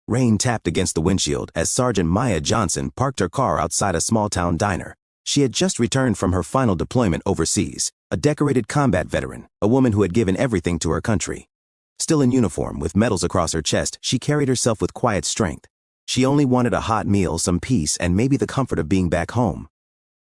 Rain tapped against the windshield as Sergeant Maya Johnson parked her car outside a small-town diner. She had just returned from her final deployment overseas, a decorated combat veteran, a woman who had given everything to her country. Still in uniform, with medals across her chest, she carried herself with quiet strength. She only wanted a hot meal, some peace, and maybe the comfort of being back home.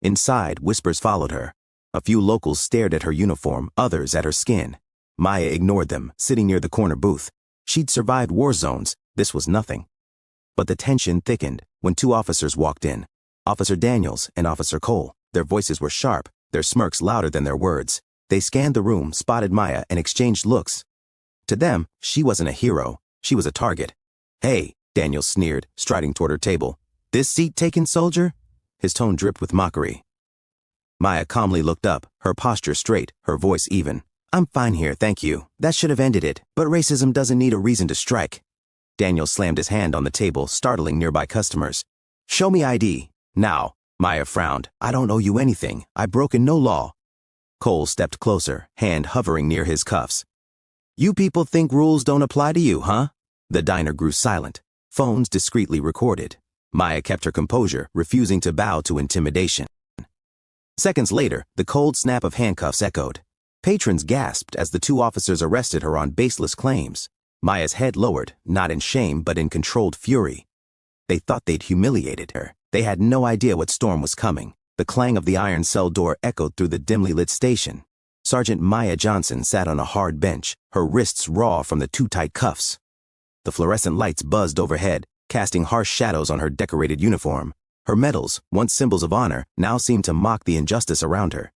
Inside, whispers followed her. A few locals stared at her uniform, others at her skin. Maya ignored them, sitting near the corner booth. She'd survived war zones. This was nothing. But the tension thickened when two officers walked in. Officer Daniels and Officer Cole. Their voices were sharp, their smirks louder than their words. They scanned the room, spotted Maya, and exchanged looks. To them, she wasn't a hero. She was a target. "Hey," Daniels sneered, striding toward her table. "This seat taken, soldier?" His tone dripped with mockery. Maya calmly looked up, her posture straight, her voice even. "I'm fine here, thank you. That should have ended it, but racism doesn't need a reason to strike." Daniel slammed his hand on the table, startling nearby customers. "Show me ID. Now." Maya frowned. "I don't owe you anything. I've broken no law." Cole stepped closer, hand hovering near his cuffs. "You people think rules don't apply to you, huh?" The diner grew silent. Phones discreetly recorded. Maya kept her composure, refusing to bow to intimidation. Seconds later, the cold snap of handcuffs echoed. Patrons gasped as the two officers arrested her on baseless claims. Maya's head lowered, not in shame but in controlled fury. They thought they'd humiliated her. They had no idea what storm was coming. The clang of the iron cell door echoed through the dimly lit station. Sergeant Maya Johnson sat on a hard bench, her wrists raw from the too tight cuffs. The fluorescent lights buzzed overhead, casting harsh shadows on her decorated uniform. Her medals, once symbols of honor, now seemed to mock the injustice around her.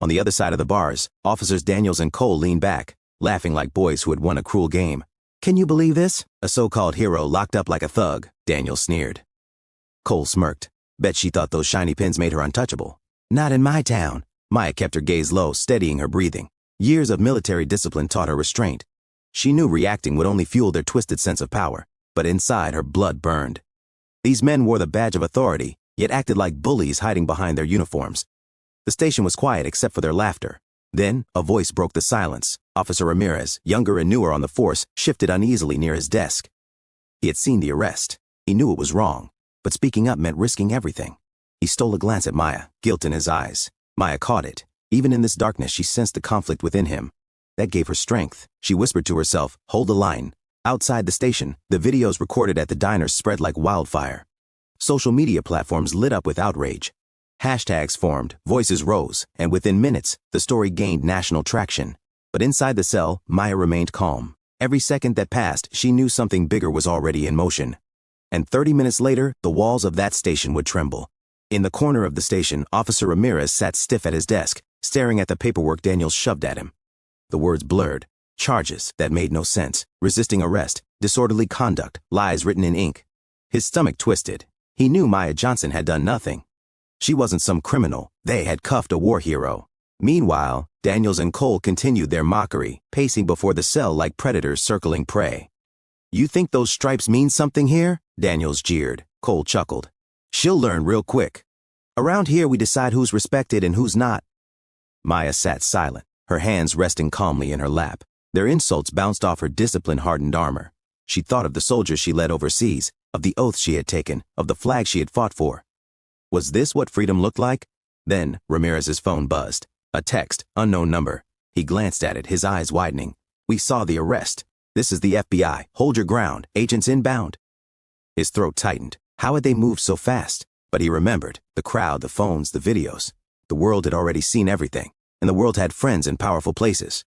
On the other side of the bars, Officers Daniels and Cole leaned back, laughing like boys who had won a cruel game. "Can you believe this? A so-called hero locked up like a thug," Daniels sneered. Cole smirked. "Bet she thought those shiny pins made her untouchable." "Not in my town." Maya kept her gaze low, steadying her breathing. Years of military discipline taught her restraint. She knew reacting would only fuel their twisted sense of power, but inside her blood burned. These men wore the badge of authority, yet acted like bullies hiding behind their uniforms. The station was quiet except for their laughter. Then, a voice broke the silence. Officer Ramirez, younger and newer on the force, shifted uneasily near his desk. He had seen the arrest. He knew it was wrong, but speaking up meant risking everything. He stole a glance at Maya, guilt in his eyes. Maya caught it. Even in this darkness, she sensed the conflict within him. That gave her strength. She whispered to herself, "Hold the line." Outside the station, the videos recorded at the diner spread like wildfire. Social media platforms lit up with outrage. Hashtags formed, voices rose, and within minutes, the story gained national traction. But inside the cell, Maya remained calm. Every second that passed, she knew something bigger was already in motion. And 30 minutes later, the walls of that station would tremble. In the corner of the station, Officer Ramirez sat stiff at his desk, staring at the paperwork Daniels shoved at him. The words blurred. Charges that made no sense. Resisting arrest, disorderly conduct, lies written in ink. His stomach twisted. He knew Maya Johnson had done nothing. She wasn't some criminal. They had cuffed a war hero. Meanwhile, Daniels and Cole continued their mockery, pacing before the cell like predators circling prey. "You think those stripes mean something here?" Daniels jeered. Cole chuckled. "She'll learn real quick. Around here we decide who's respected and who's not." Maya sat silent, her hands resting calmly in her lap. Their insults bounced off her discipline-hardened armor. She thought of the soldiers she led overseas, of the oaths she had taken, of the flag she had fought for. Was this what freedom looked like? Then, Ramirez's phone buzzed. A text, unknown number. He glanced at it, his eyes widening. "We saw the arrest. This is the FBI. Hold your ground. Agents inbound." His throat tightened. How had they moved so fast? But he remembered. The crowd, the phones, the videos. The world had already seen everything, and the world had friends in powerful places.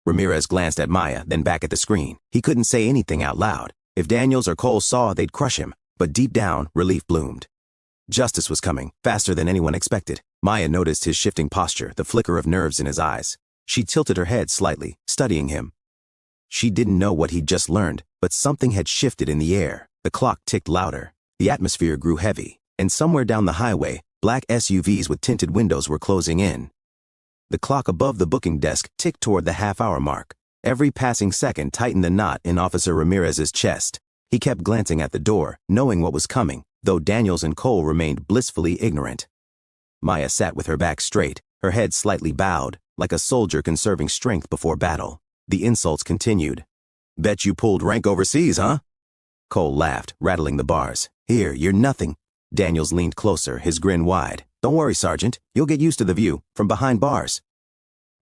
Ramirez glanced at Maya, then back at the screen. He couldn't say anything out loud. If Daniels or Cole saw, they'd crush him. But deep down, relief bloomed. Justice was coming, faster than anyone expected. Maya noticed his shifting posture, the flicker of nerves in his eyes. She tilted her head slightly, studying him. She didn't know what he'd just learned, but something had shifted in the air. The clock ticked louder. The atmosphere grew heavy, and somewhere down the highway, black SUVs with tinted windows were closing in. The clock above the booking desk ticked toward the half-hour mark. Every passing second tightened the knot in Officer Ramirez's chest. He kept glancing at the door, knowing what was coming, though Daniels and Cole remained blissfully ignorant. Maya sat with her back straight, her head slightly bowed, like a soldier conserving strength before battle. The insults continued. "Bet you pulled rank overseas, huh?" Cole laughed, rattling the bars. Here, you're nothing. Daniels leaned closer, his grin wide. Don't worry, Sergeant. You'll get used to the view, from behind bars.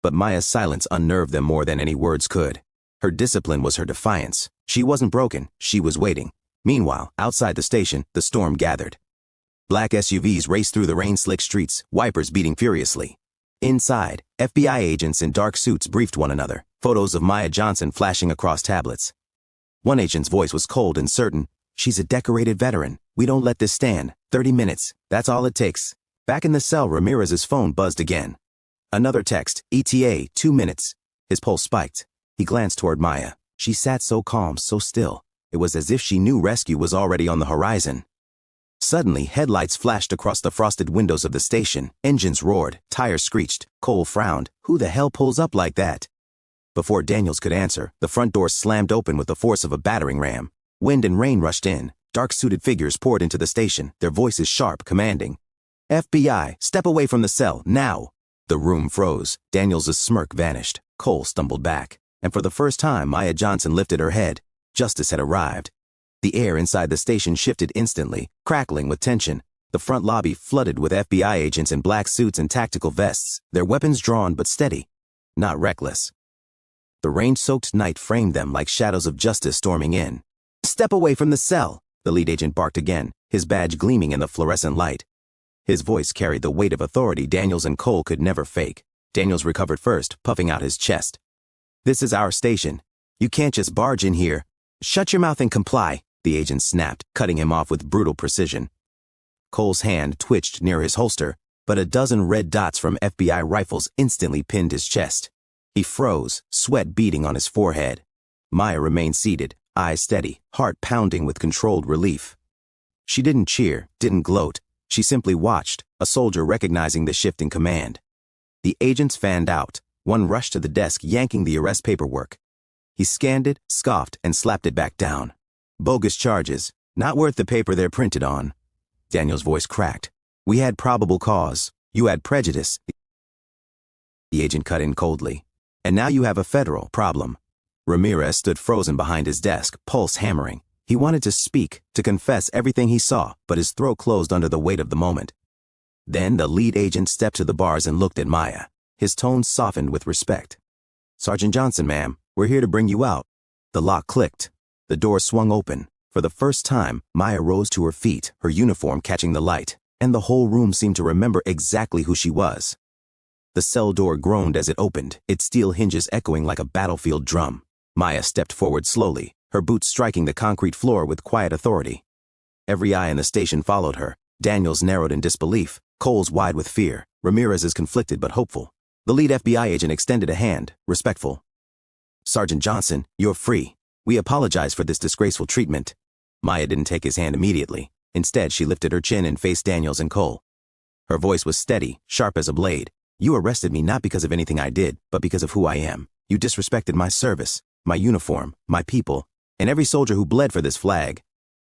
But Maya's silence unnerved them more than any words could. Her discipline was her defiance. She wasn't broken, she was waiting. Meanwhile, outside the station, the storm gathered. Black SUVs raced through the rain-slick streets, wipers beating furiously. Inside, FBI agents in dark suits briefed one another, photos of Maya Johnson flashing across tablets. One agent's voice was cold and certain. She's a decorated veteran. We don't let this stand. 30 minutes. That's all it takes. Back in the cell, Ramirez's phone buzzed again. Another text. ETA, 2 minutes. His pulse spiked. He glanced toward Maya. She sat so calm, so still. It was as if she knew rescue was already on the horizon. Suddenly, headlights flashed across the frosted windows of the station. Engines roared. Tires screeched. Cole frowned. Who the hell pulls up like that? Before Daniels could answer, the front door slammed open with the force of a battering ram. Wind and rain rushed in. Dark-suited figures poured into the station, their voices sharp, commanding. FBI, step away from the cell, now! The room froze. Daniels' smirk vanished. Cole stumbled back. And for the first time, Maya Johnson lifted her head. Justice had arrived. The air inside the station shifted instantly, crackling with tension. The front lobby flooded with FBI agents in black suits and tactical vests, their weapons drawn but steady, not reckless. The rain-soaked night framed them like shadows of justice storming in. Step away from the cell, the lead agent barked again, his badge gleaming in the fluorescent light. His voice carried the weight of authority Daniels and Cole could never fake. Daniels recovered first, puffing out his chest. This is our station. You can't just barge in here. Shut your mouth and comply, the agent snapped, cutting him off with brutal precision. Cole's hand twitched near his holster, but a dozen red dots from FBI rifles instantly pinned his chest. He froze, sweat beading on his forehead. Maya remained seated, eyes steady, heart pounding with controlled relief. She didn't cheer, didn't gloat. She simply watched, a soldier recognizing the shift in command. The agents fanned out. One rushed to the desk, yanking the arrest paperwork. He scanned it, scoffed, and slapped it back down. Bogus charges, not worth the paper they're printed on. Daniel's voice cracked. We had probable cause. You had prejudice. The agent cut in coldly. And now you have a federal problem. Ramirez stood frozen behind his desk, pulse hammering. He wanted to speak, to confess everything he saw, but his throat closed under the weight of the moment. Then the lead agent stepped to the bars and looked at Maya. His tone softened with respect. Sergeant Johnson, ma'am, we're here to bring you out. The lock clicked. The door swung open. For the first time, Maya rose to her feet, her uniform catching the light, and the whole room seemed to remember exactly who she was. The cell door groaned as it opened, its steel hinges echoing like a battlefield drum. Maya stepped forward slowly, her boots striking the concrete floor with quiet authority. Every eye in the station followed her. Daniels narrowed in disbelief, Cole's wide with fear, Ramirez's conflicted but hopeful. The lead FBI agent extended a hand, respectful. Sergeant Johnson, you're free. We apologize for this disgraceful treatment. Maya didn't take his hand immediately. Instead, she lifted her chin and faced Daniels and Cole. Her voice was steady, sharp as a blade. You arrested me not because of anything I did, but because of who I am. You disrespected my service, my uniform, my people, and every soldier who bled for this flag.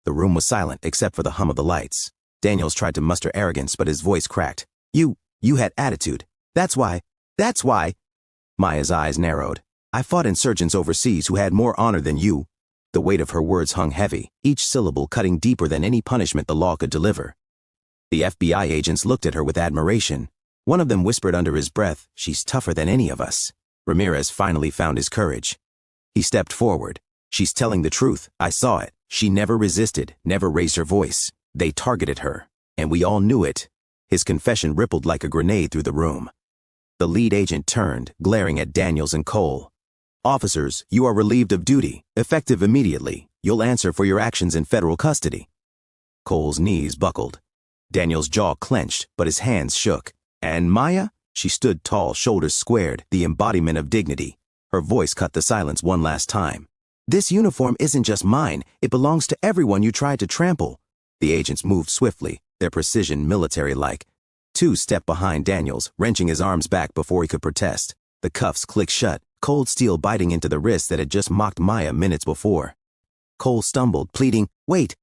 The room was silent except for the hum of the lights. Daniels tried to muster arrogance, but his voice cracked. You had attitude. That's why. Maya's eyes narrowed. I fought insurgents overseas who had more honor than you. The weight of her words hung heavy, each syllable cutting deeper than any punishment the law could deliver. The FBI agents looked at her with admiration. One of them whispered under his breath, she's tougher than any of us. Ramirez finally found his courage. He stepped forward. She's telling the truth. I saw it. She never resisted, never raised her voice. They targeted her, and we all knew it. His confession rippled like a grenade through the room. The lead agent turned, glaring at Daniels and Cole. Officers, you are relieved of duty, effective immediately. You'll answer for your actions in federal custody. Cole's knees buckled. Daniels' jaw clenched, but his hands shook. And Maya? She stood tall, shoulders squared, the embodiment of dignity. Her voice cut the silence one last time. This uniform isn't just mine. It belongs to everyone you tried to trample. The agents moved swiftly, their precision military-like. Two stepped behind Daniels, wrenching his arms back before he could protest. The cuffs clicked shut, cold steel biting into the wrist that had just mocked Maya minutes before. Cole stumbled, pleading, Wait,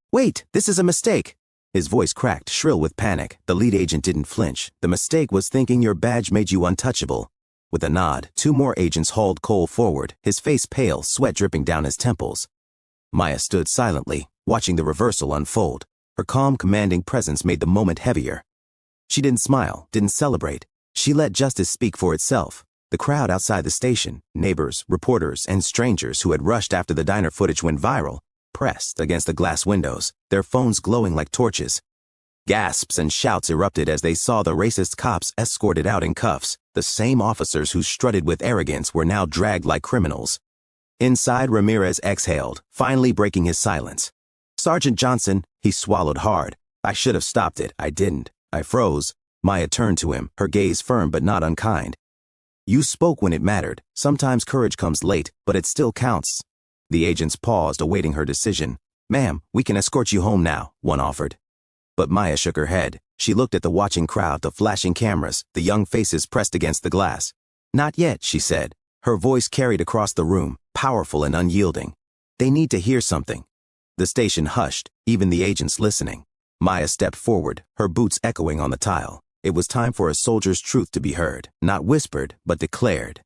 this is a mistake. His voice cracked, shrill with panic. The lead agent didn't flinch. The mistake was thinking your badge made you untouchable. With a nod, two more agents hauled Cole forward, his face pale, sweat dripping down his temples. Maya stood silently, watching the reversal unfold. Her calm, commanding presence made the moment heavier. She didn't smile, didn't celebrate. She let justice speak for itself. The crowd outside the station, neighbors, reporters, and strangers who had rushed after the diner footage went viral, pressed against the glass windows, their phones glowing like torches. Gasps and shouts erupted as they saw the racist cops escorted out in cuffs. The same officers who strutted with arrogance were now dragged like criminals. Inside, Ramirez exhaled, finally breaking his silence. "Sergeant Johnson," he swallowed hard. "I should have stopped it. I didn't. I froze." Maya turned to him, her gaze firm but not unkind. "You spoke when it mattered. Sometimes courage comes late, but it still counts." The agents paused, awaiting her decision. "Ma'am, we can escort you home now," one offered. But Maya shook her head. She looked at the watching crowd, the flashing cameras, the young faces pressed against the glass. "Not yet," she said. Her voice carried across the room, powerful and unyielding. "They need to hear something." The station hushed, even the agents listening. Maya stepped forward, her boots echoing on the tile. It was time for a soldier's truth to be heard, not whispered, but declared.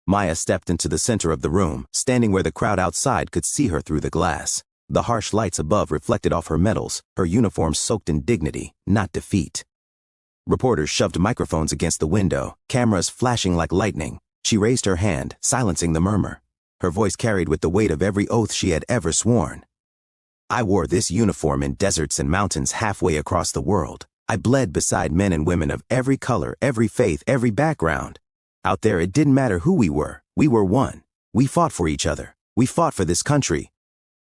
Maya stepped into the center of the room, standing where the crowd outside could see her through the glass. The harsh lights above reflected off her medals, her uniform soaked in dignity, not defeat. Reporters shoved microphones against the window, cameras flashing like lightning. She raised her hand, silencing the murmur. Her voice carried with the weight of every oath she had ever sworn. "I wore this uniform in deserts and mountains halfway across the world. I bled beside men and women of every color, every faith, every background. Out there, it didn't matter who we were one. We fought for each other. We fought for this country."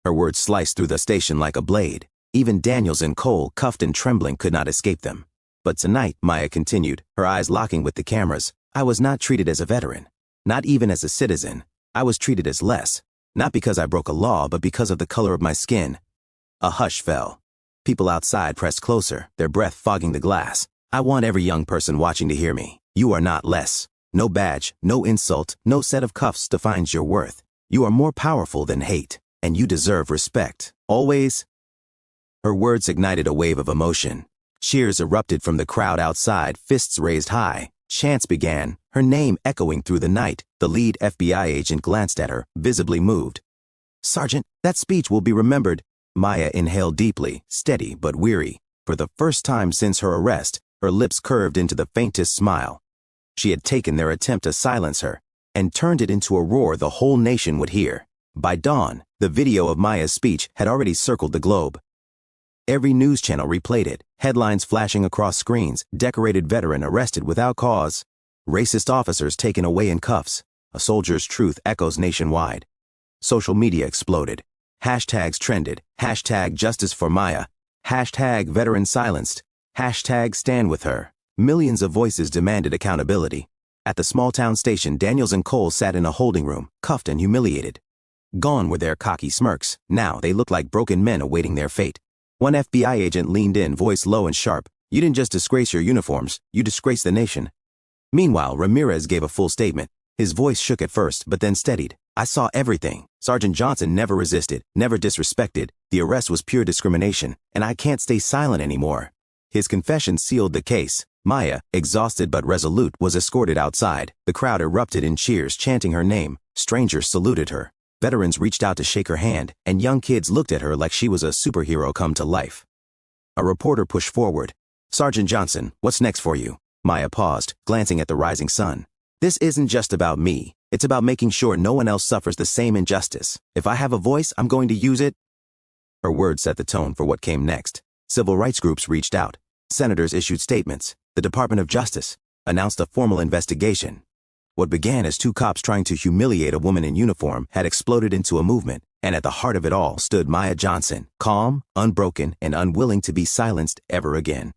Her words sliced through the station like a blade. Even Daniels and Cole, cuffed and trembling, could not escape them. "But tonight," Maya continued, her eyes locking with the cameras, "I was not treated as a veteran. Not even as a citizen. I was treated as less. Not because I broke a law, but because of the color of my skin." A hush fell. People outside pressed closer, their breath fogging the glass. "I want every young person watching to hear me. You are not less. No badge, no insult, no set of cuffs defines your worth. You are more powerful than hate, and you deserve respect. Always." Her words ignited a wave of emotion. Cheers erupted from the crowd outside, fists raised high. Chants began, her name echoing through the night. The lead FBI agent glanced at her, visibly moved. "Sergeant, that speech will be remembered." Maya inhaled deeply, steady but weary. For the first time since her arrest, her lips curved into the faintest smile. She had taken their attempt to silence her and turned it into a roar the whole nation would hear. By dawn, the video of Maya's speech had already circled the globe. Every news channel replayed it, headlines flashing across screens, decorated veteran arrested without cause, racist officers taken away in cuffs. A soldier's truth echoes nationwide. Social media exploded. Hashtags trended. Hashtag justice for Maya. Hashtag veteran silenced. Hashtag stand with her. Millions of voices demanded accountability. At the small-town station, Daniels and Cole sat in a holding room, cuffed and humiliated. Gone were their cocky smirks. Now they looked like broken men awaiting their fate. One FBI agent leaned in, voice low and sharp. "You didn't just disgrace your uniforms, you disgraced the nation." Meanwhile, Ramirez gave a full statement. His voice shook at first, but then steadied. "I saw everything. Sergeant Johnson never resisted, never disrespected. The arrest was pure discrimination, and I can't stay silent anymore." His confession sealed the case. Maya, exhausted but resolute, was escorted outside. The crowd erupted in cheers, chanting her name. Strangers saluted her. Veterans reached out to shake her hand, and young kids looked at her like she was a superhero come to life. A reporter pushed forward. "Sergeant Johnson, what's next for you?" Maya paused, glancing at the rising sun. "This isn't just about me. It's about making sure no one else suffers the same injustice. If I have a voice, I'm going to use it." Her words set the tone for what came next. Civil rights groups reached out. Senators issued statements. The Department of Justice announced a formal investigation. What began as two cops trying to humiliate a woman in uniform had exploded into a movement, and at the heart of it all stood Maya Johnson, calm, unbroken, and unwilling to be silenced ever again.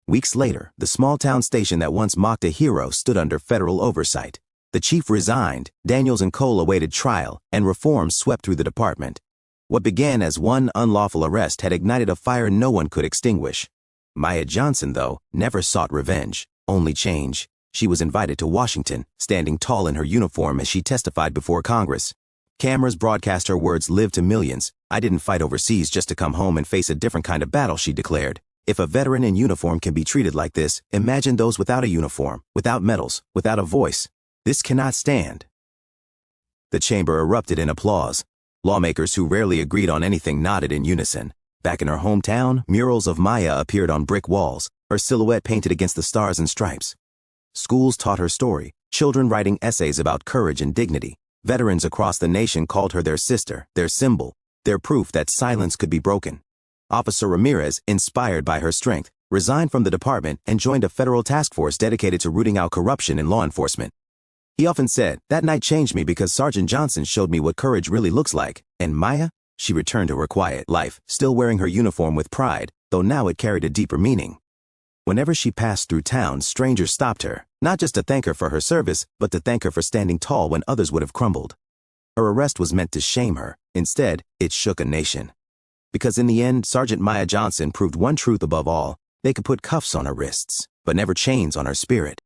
Weeks later, the small-town station that once mocked a hero stood under federal oversight. The chief resigned, Daniels and Cole awaited trial, and reforms swept through the department. What began as one unlawful arrest had ignited a fire no one could extinguish. Maya Johnson, though, never sought revenge, only change. She was invited to Washington, standing tall in her uniform as she testified before Congress. Cameras broadcast her words lived to millions. "I didn't fight overseas just to come home and face a different kind of battle," she declared. "If a veteran in uniform can be treated like this, imagine those without a uniform, without medals, without a voice. This cannot stand." The chamber erupted in applause. Lawmakers who rarely agreed on anything nodded in unison. Back in her hometown, murals of Maya appeared on brick walls, her silhouette painted against the stars and stripes. Schools taught her story, children writing essays about courage and dignity. Veterans across the nation called her their sister, their symbol, their proof that silence could be broken. Officer Ramirez, inspired by her strength, resigned from the department and joined a federal task force dedicated to rooting out corruption in law enforcement. He often said, "That night changed me because Sergeant Johnson showed me what courage really looks like." And Maya? She returned to her quiet life, still wearing her uniform with pride, though now it carried a deeper meaning. Whenever she passed through town, strangers stopped her, not just to thank her for her service, but to thank her for standing tall when others would have crumbled. Her arrest was meant to shame her. Instead, it shook a nation. Because in the end, Sergeant Maya Johnson proved one truth above all: they could put cuffs on her wrists, but never chains on her spirit.